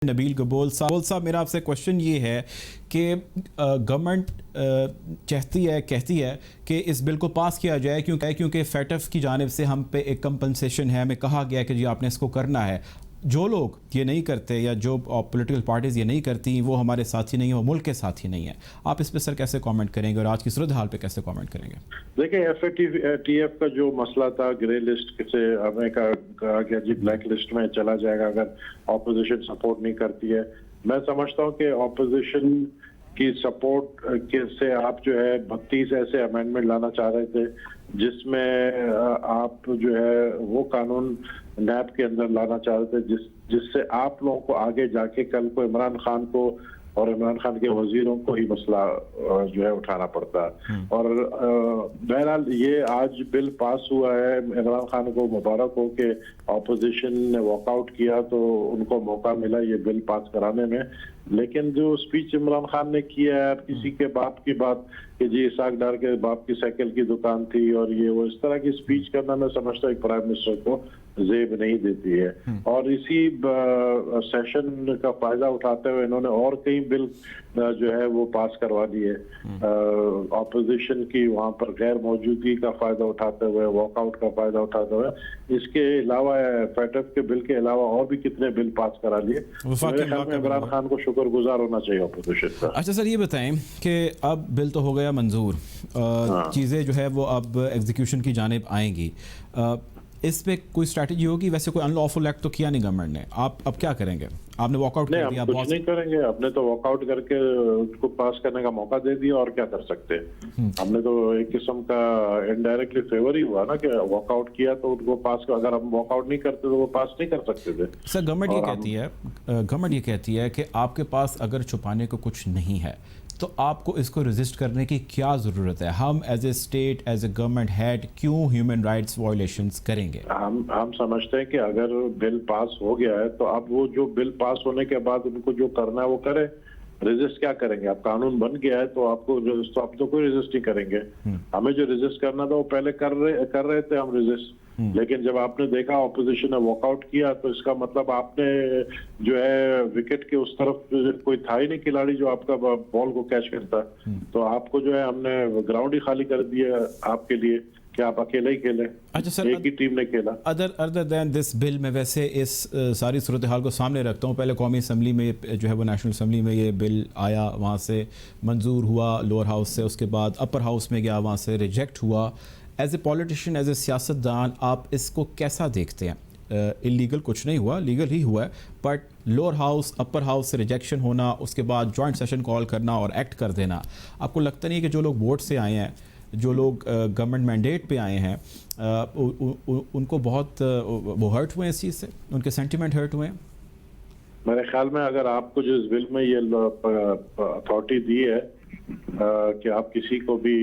नबील गबोल साहब मेरा आपसे क्वेश्चन ये है कि गवर्नमेंट चाहती है कहती है कि इस बिल को पास किया जाए क्योंकि फैटफ की जानिब से हम पे एक कंपनसेशन है, हमें कहा गया कि जी आपने इसको करना है। जो लोग ये नहीं करते या जो पॉलिटिकल पार्टीज़ ये नहीं करती वो हमारे साथी नहीं है, वो मुल्क के साथी नहीं है। आप इस पे सर कैसे कमेंट करेंगे और आज की सूरत हाल पे कैसे कमेंट करेंगे? देखिए, FATF का जो मसला था, ग्रे लिस्ट से हमें कहा गया जी ब्लैक लिस्ट में चला जाएगा अगर ऑपोजिशन सपोर्ट नहीं करती है। मैं समझता हूँ कि ऑपोजिशन की सपोर्ट के से आप जो है 32 ऐसे अमेंडमेंट लाना चाह रहे थे जिसमें आप जो है वो कानून नैब के अंदर लाना चाह रहे थे जिससे आप लोगों को आगे जाके कल को इमरान खान को और इमरान खान के वजीरों को ही मसला जो है उठाना पड़ता है। और बहरहाल ये आज बिल पास हुआ है, इमरान खान को मुबारक हो कि ऑपोजिशन ने वॉकआउट किया तो उनको मौका मिला ये बिल पास कराने में। लेकिन जो स्पीच इमरान खान ने किया है किसी के बाप की बात कि जी इसाक डार के बाप की साइकिल की दुकान थी और ये वो, इस तरह की स्पीच करना मैं समझता हूँ प्राइम मिनिस्टर को जेब नहीं देती है। और इसी सेशन का फायदा उठाते हुए इन्होंने और कई बिल जो है वो पास करवा दिए ऑपोजिशन की वहां पर गैर मौजूदगी का फायदा उठाते हुए, वॉकआउट का फायदा उठाते हुए। इसके अलावा फैटफ के बिल के अलावा और भी कितने बिल पास करा लिए। मेरे ख्याल में इमरान खान को शुक्रगुजार होना चाहिए ऑपोजिशन का। अच्छा सर, ये बताएं कि अब बिल तो हो गया मंजूर, चीज़ें जो है वो अब एग्जीक्यूशन की जानिब आएंगी। इस पे कोई स्ट्रैटेजी होगी? वैसे कोई अनलॉफुल एक्ट तो किया नहीं गवर्नमेंट ने, आप अब क्या करेंगे? आपने वॉकआउट कर दिया। कुछ नहीं करेंगे, आपने तो वॉकआउट करके उसको पास करने का मौका दे दिया और क्या कर सकते हैं। हमने तो एक किस्म का इनडायरेक्टली फेवर ही हुआ ना कि वॉकआउट किया तो उनको पास, अगर हम वॉकआउट नहीं करते तो वो पास नहीं कर सकते थे। सर गवर्नमेंट ये कहती है कि आपके पास अगर छुपाने को कुछ नहीं है तो आपको इसको रेजिस्ट करने की क्या ज़रूरत है? हम as a state, as a government head क्यों ह्यूमन राइट्स वायलेशंस करेंगे? हम समझते हैं कि अगर बिल पास हो गया है तो अब वो जो बिल पास होने के बाद उनको जो करना है वो करे। रेजिस्ट क्या करेंगे? अब कानून बन गया है तो आपको तो आप तो कोई रेजिस्ट नहीं करेंगे। हमें जो रेजिस्ट करना था वो पहले कर रहे थे हम रेजिस्ट। लेकिन जब आपने देखा ऑपोजिशन ने वॉकआउट किया तो इसका मतलब आपने जो है विकेट के उस तरफ कोई था ही नहीं खिलाड़ी जो आपका बॉल को कैच करता। तो आपको जो है हमने ग्राउंड ही खाली कर दिया आपके लिए कि आप अकेले ही खेले। अच्छा सर, एक ही टीम ने खेला। अदर दैन दिस बिल में वैसे इस सारी सूरत हाल को सामने रखता हूँ। पहले कौमी असम्बली में जो है वो नेशनल असम्बली में ये बिल आया, वहाँ से मंजूर हुआ लोअर हाउस से, उसके बाद अपर हाउस में गया, वहाँ से रिजेक्ट हुआ। As a politician, as a सियासतदान आप इसको कैसा देखते हैं? इलीगल कुछ नहीं हुआ, लीगल ही हुआ है, but lower house upper house से रिजेक्शन होना, उसके बाद जॉइंट सेशन कॉल करना और एक्ट कर देना, आपको लगता नहीं है कि जो लोग वोट से आए हैं, जो लोग गवर्नमेंट मैंडेट पे आए हैं, उनको बहुत वो हर्ट हुए इस चीज़ से, उनके सेंटिमेंट हर्ट हुए हैं? मेरे ख्याल में अगर आपको जो इस बिल में ये अथॉरिटी दी है कि आप किसी को भी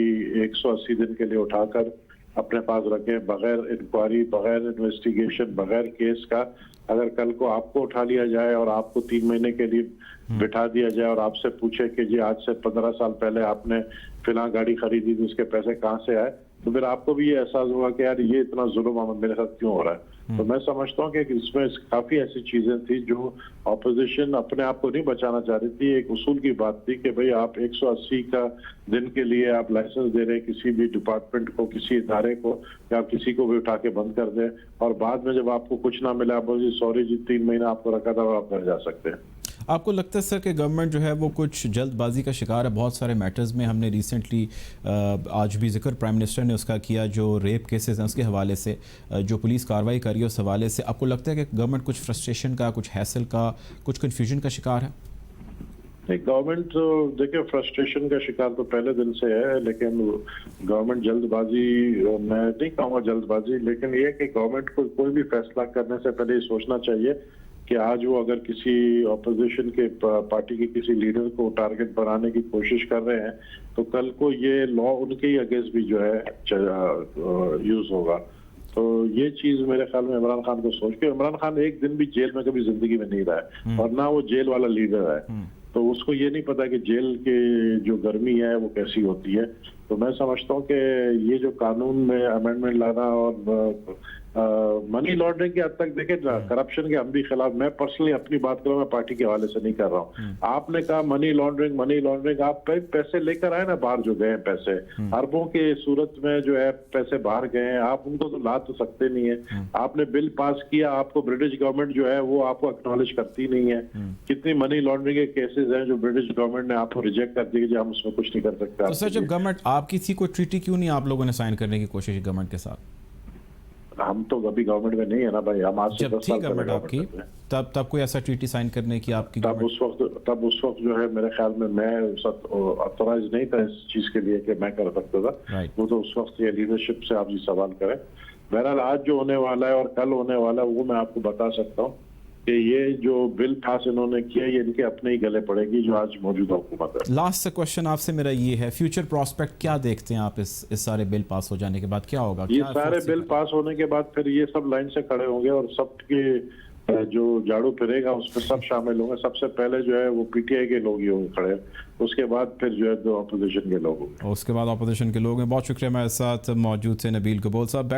180 दिन के लिए उठाकर अपने पास रखें बगैर इंक्वायरी, बगैर इन्वेस्टिगेशन, बगैर केस का, अगर कल को आपको उठा लिया जाए और आपको 3 महीने के लिए बिठा दिया जाए और आपसे पूछे कि जी आज से 15 साल पहले आपने फिलहाल गाड़ी खरीदी थी, उसके पैसे कहाँ से आए, तो फिर आपको भी ये एहसास होगा कि यार ये इतना जुल्म मेरे साथ क्यों हो रहा है। तो मैं समझता हूँ कि इसमें काफी ऐसी चीजें थी जो ऑपोजिशन अपने आप को नहीं बचाना चाह रही थी। एक उसूल की बात थी कि भाई आप 180 का दिन के लिए आप लाइसेंस दे रहे हैं किसी भी डिपार्टमेंट को, किसी इदारे को, या आप किसी को भी उठा के बंद कर दें और बाद में जब आपको कुछ ना मिला आप बोलिए सॉरी जी 3 महीना आपको रखा था, आप घर जा सकते हैं। आपको लगता है सर कि गवर्नमेंट जो है वो कुछ जल्दबाजी का शिकार है? बहुत सारे मैटर्स में हमने रिसेंटली आज भी जिक्र प्राइम मिनिस्टर ने उसका किया, जो रेप केसेस हैं उसके हवाले से, जो पुलिस कार्रवाई कर रही है उस हवाले से। आपको लगता है कि गवर्नमेंट कुछ फ्रस्ट्रेशन का, कुछ हैसल का, कुछ कन्फ्यूजन का शिकार है? नहीं, गवर्नमेंट तो देखिए फ्रस्ट्रेशन का शिकार तो पहले दिन से है, लेकिन गवर्नमेंट जल्दबाजी, मैं नहीं कहूँगा जल्दबाजी, लेकिन ये कि गवर्नमेंट को कोई भी फैसला करने से पहले ये सोचना चाहिए कि आज वो अगर किसी ऑपोजिशन के पार्टी के किसी लीडर को टारगेट बनाने की कोशिश कर रहे हैं तो कल को ये लॉ उनके ही अगेंस्ट भी जो है यूज होगा। तो ये चीज मेरे ख्याल में इमरान खान को सोच के, इमरान खान एक दिन भी जेल में कभी जिंदगी में नहीं रहा है और ना वो जेल वाला लीडर है, तो उसको ये नहीं पता कि जेल की जो गर्मी है वो कैसी होती है। तो मैं समझता हूँ कि ये जो कानून में अमेंडमेंट लाना और मनी लॉन्ड्रिंग के हद तक देखे करप्शन के हम भी खिलाफ, मैं पर्सनली अपनी बात कर रहा हूँ, मैं पार्टी के हवाले से नहीं कर रहा हूँ। आपने कहा मनी लॉन्ड्रिंग, आप पैसे लेकर आए ना बाहर जो गए पैसे, अरबों के सूरत में जो है पैसे बाहर गए हैं, आप उनको तो ला तो सकते नहीं है। आपने बिल पास किया, आपको ब्रिटिश गवर्नमेंट जो है वो आपको एक्नॉलेज करती नहीं है। कितनी मनी लॉन्ड्रिंग के केसेस हैं जो ब्रिटिश गवर्नमेंट ने आपको रिजेक्ट कर दिए कि हम उसमें कुछ नहीं कर सकते। तो सर जब गवर्नमेंट आपकी थी, कोई ट्रीटी क्यों नहीं आप लोगों ने साइन करने की कोशिश गवर्नमेंट के साथ? हम तो अभी गवर्नमेंट में नहीं है ना भाई, हम आज से जब 10 थी साल गवर्नमेंट आपकी तब कोई ऐसा ट्रीटी साइन करने की आपकी तब उस वक्त जो है मेरे ख्याल में मैं ऑथोराइज नहीं था इस चीज के लिए कि मैं कर सकता था। Right. वो तो उस वक्त ये लीडरशिप से आप जी सवाल करें। बहरहाल आज जो होने वाला है और कल होने वाला है वो मैं आपको बता सकता हूँ कि ये जो बिल पास इन्होंने किया ये इनके अपने ही गले पड़ेगी जो आज मौजूदा हुकूमत है। लास्ट क्वेश्चन आपसे मेरा ये है, फ्यूचर प्रोस्पेक्ट क्या देखते हैं आप इस सारे बिल पास हो जाने के बाद? क्या होगा? ये सारे बिल पास होने के बाद फिर ये सब लाइन से खड़े होंगे और सबके जो झाड़ू फिरेगा उसमें सब शामिल होंगे। सबसे पहले जो है वो पीटीआई के लोग ही होंगे खड़े, उसके बाद फिर जो है तो अपोजिशन के लोग होंगे, उसके बाद अपोजिशन के लोग हैं। बहुत शुक्रिया, हमारे साथ मौजूद थे नबील कबोल साहब।